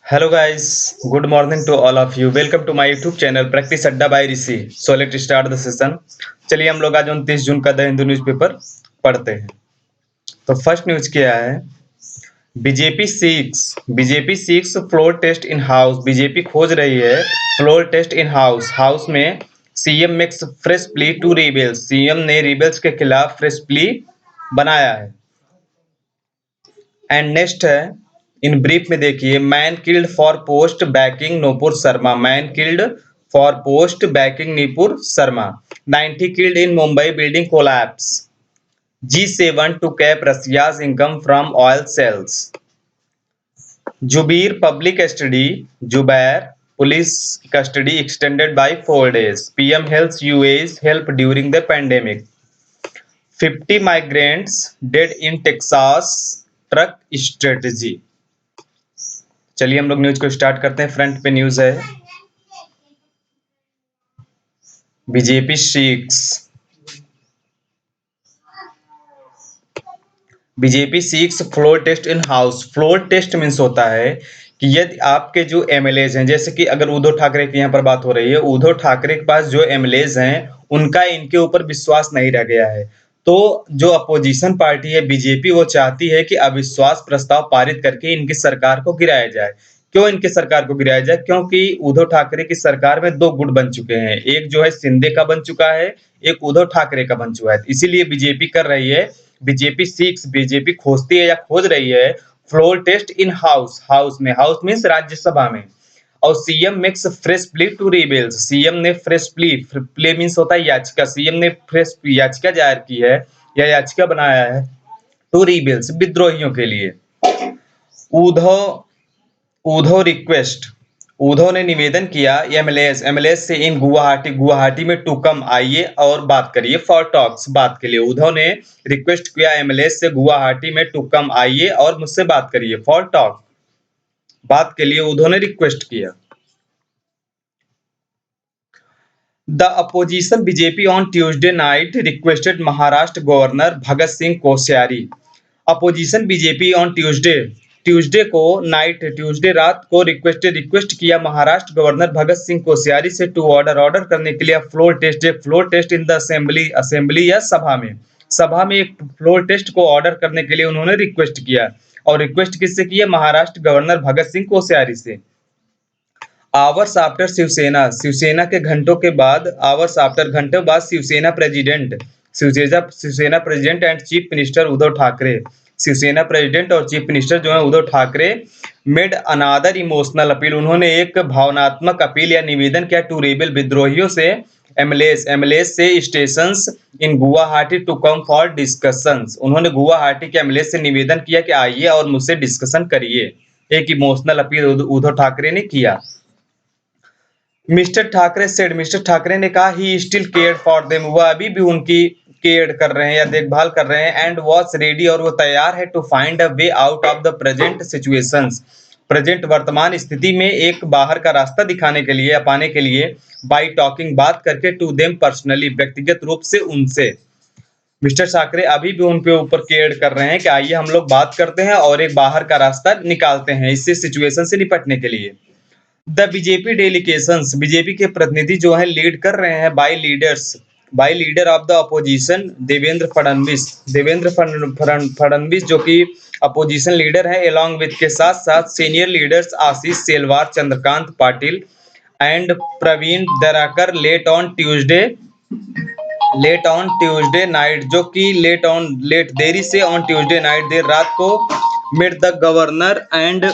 Hello guys, good morning to all of you. Welcome to my YouTube channel Practice Adda by Rishi. So let's start the session. चलिए हम लोग आज 29 जून का the Hindu newspaper पढ़ते हैं। तो फर्स्ट न्यूज क्या है? BJP seeks floor test in house. BJP खोज रही है floor test in house. House में CM makes fresh plea to rebels. CM ने रिबेल्स के खिलाफ फ्रेश प्ली बनाया है। एंड नेक्स्ट है, इन ब्रीफ में देखिए, man killed for post backing Nupur Sharma. Man killed for post backing Nupur Sharma. 90 killed in Mumbai building collapse. G7 to cap Russia's income from oil sales. Jubair public custody. Jubair police custody extended by 4 days. PM helps UAE's help during the pandemic. 50 migrants dead in Texas truck strategy. चलिए हम लोग news को start करते हैं। Front पे news है, BJP seeks floor test in house. Floor test means होता है कि यदि आपके जो एमएलएज हैं, जैसे कि अगर उद्धव ठाकरे की यहाँ पर बात हो रही है, उद्धव ठाकरे के पास जो एमएलएज हैं उनका इनके ऊपर विश्वास नहीं रह गया है, तो जो अपोजिशन पार्टी है बीजेपी, वो चाहती है कि अविश्वास प्रस्ताव पारित करके इनकी सरकार को गिराया जाए। क्यों इनकी सरकार को गिराया जाए? क्योंकि उद्धव ठाकरे की सरकार में दो गुट बन चुके हैं, एक जो है शिंदे का बन चुका है, एक उद्धव ठाकरे का बन चुका है। इसीलिए बीजेपी कर रही है, बीजेपी खोजती है या खोज रही है floor test in house. House में, हाउस मीन्स राज्यसभा में। और CM makes fresh plea to rebels. CM ने फ्रेश प्ले मीन्स होता है याचिका। सीएम ने फ्रेश याचिका दायर की है या याचिका बनाया है टू रिबेल्स, विद्रोहियों के लिए। उद्धव उद्धव रिक्वेस्ट। उद्धव ने निवेदन किया एमएलएस से इन गुवाहाटी में टू कम, आइए और बात करिए, फॉर टॉक्स, बात के लिए। उद्धव ने रिक्वेस्ट किया एमएलएस से गुवाहाटी में टू कम, आइए और मुझसे बात करिए, फॉर टॉक, बात के लिए उद्धव ने रिक्वेस्ट किया। The opposition BJP on Tuesday night requested Maharashtra governor Bhagat Singh Koshyari. Opposition BJP on Tuesday रात को रिक्वेस्ट किया महाराष्ट्र गवर्नर भगत सिंह कोश्यारी से टू ऑर्डर करने के लिए floor test in the assembly या सभा में एक फ्लोर टेस्ट को ऑर्डर करने के लिए उन्होंने रिक्वेस्ट किया। और रिक्वेस्ट किससे किया? महाराष्ट्र गवर्नर भगत सिंह कोश्यारी से। आवर्स आफ्टर शिवसेना के घंटों के बाद, घंटों बाद Shiv Sena president and chief minister Uddhav Thackeray, Shiv Sena president और चीफ मिनिस्टर जो है Uddhav Thackeray, made another emotional appeal. उन्होंने एक भावनात्मक अपील या निवेदन किया टू रेबल, विद्रोहियों से, एमएलएस से stations in Guwahati to come for discussions. उन्होंने गुवाहाटी के एमएलएस से निवेदन किया कि आइए और मुझसे डिस्कशन करिए। एक इमोशनल अपील उद्धव ठाकरे ने किया। मिस्टर ठाकरे ने कहा he still care for them, वह अभी भी उनकी केयर कर रहे हैं या देखभाल कर रहे हैं। एंड वॉज रेडी, और वो तैयार है to find a way out of the present situations, वर्तमान स्थिति में एक बाहर का रास्ता दिखाने के लिए या पाने के लिए, बाय टॉकिंग, बात करके, टू देम पर्सनली, व्यक्तिगत रूप से उनसे। मिस्टर ठाकरे अभी भी उनके ऊपर केयर कर रहे हैं कि आइए हम लोग बात करते हैं और एक बाहर का रास्ता निकालते हैं इससे, सिचुएशन से निपटने के लिए। द बीजेपी डेलीगेशंस, बीजेपी के प्रतिनिधि जो है लीड कर रहे हैं by leader of the opposition Devendra Fadnavis जो कि अपोजिशन लीडर है, एलॉन्ग विद, के साथ साथ senior leaders Ashish Shelar, Chandrakant Patil and Pravin Darekar, late on Tuesday night, जो कि देरी से ऑन ट्यूसडे नाइट, देर रात को, मेट द गवर्नर एंड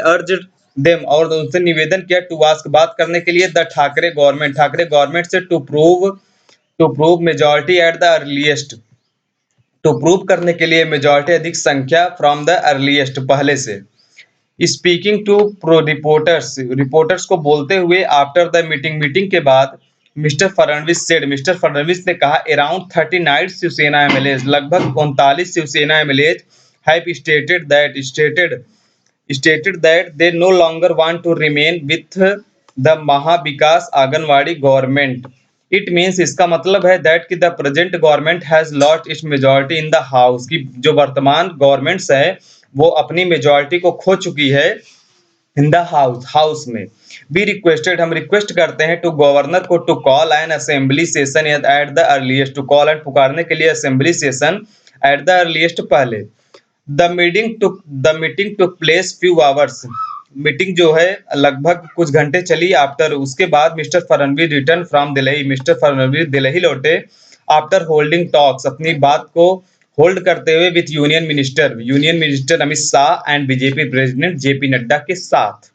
अर्ज देम, और उनसे निवेदन किया टू आस्क, बात करने के लिए, द ठाकरे गवर्नमेंट से to prove majority at the earliest, to prove करने के लिए मेजॉरिटी, अधिक संख्या, फ्रॉम द अर्लीस्ट, पहले से। स्पीकिंग टू रिपोर्टर्स को बोलते हुए आफ्टर द मीटिंग के बाद, मिस्टर फडणवीस ने कहा अराउंड 30 नाइट शिवसेना एमएलए, लगभग 39 Shiv Sena MLA have stated that they no longer want to remain with the Maha Vikas Anganwadi government. It means इसका मतलब है दैट कि the present government has lost its majority in the house, कि जो वर्तमान गवर्नमेंट्स है वो अपनी मेजॉरिटी को खो चुकी है इन द हाउस में। बी रिक्वेस्टेड, हम रिक्वेस्ट करते हैं टू गवर्नर को to call an assembly session at the earliest, to call and पुकारने के लिए assembly session at the earliest पहले। The meeting took place few hours, meeting जो है लगभग कुछ घंटे चली। आफ्टर, उसके बाद mister Fadnavis return from Delhi, mister Fadnavis Delhi लौटे। आफ्टर होल्डिंग टॉक्स, अपनी बात को होल्ड करते हुए with union minister Amit Shah and BJP president J P Nadda के साथ।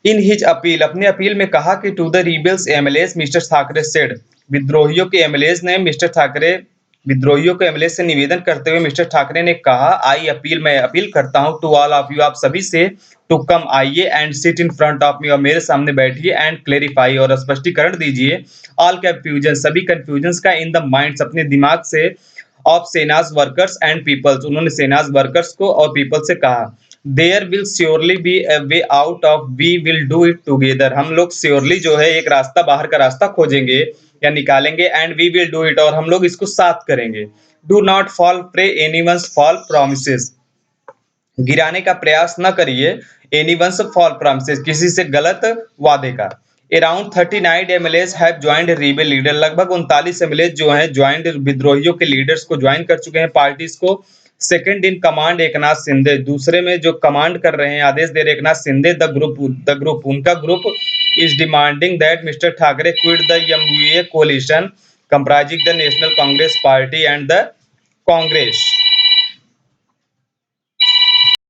इन हिज अपील, अपने अपील में कहा कि to the rebels MLAs mister Thackeray said, विद्रोहियों के एमएलएस ने मिस्टर ठाकरे, विद्रोहियों के एमएलए से निवेदन करते हुए मिस्टर ठाकरे ने कहा, आई अपील, मैं अपील करता हूं टू ऑल ऑफ यू, आप सभी से, टू कम, आइए and sit in front of me, और मेरे सामने बैठिए, एंड क्लेरिफाई, और स्पष्टीकरण दीजिए, ऑल कंफ्यूजन, सभी कंफ्यूजन का, इन द माइंड्स, अपने दिमाग से, of Sena's workers and peoples, उन्होंने सेनाज वर्कर्स को और पीपल से कहा। There will surely be a way out of, we will do it together, हम लोग श्योरली जो है एक रास्ता, बाहर का रास्ता खोजेंगे या निकालेंगे, and we will do it, और हम लोग इसको साथ करेंगे। Do not fall prey anyone's fall promises, गिराने का प्रयास न करिए, एनीवन्स फॉल प्रोमिसेस, किसी से गलत वादे का। Around 39 MLAs have joined rebel leader, लगभग 39 एमएलए जो हैं ज्वाइंड, विद्रोहियों के लीडर्स को ज्वाइन कर चुके हैं, पार्टीज को। Second in command Eknath Shinde, दूसरे में जो कमांड कर रहे हैं, आदेश दे रहे एकनाथ शिंदे। द ग्रुप उनका group is demanding that mister Thackeray quit the MVA coalition comprising the national Congress party and the Congress.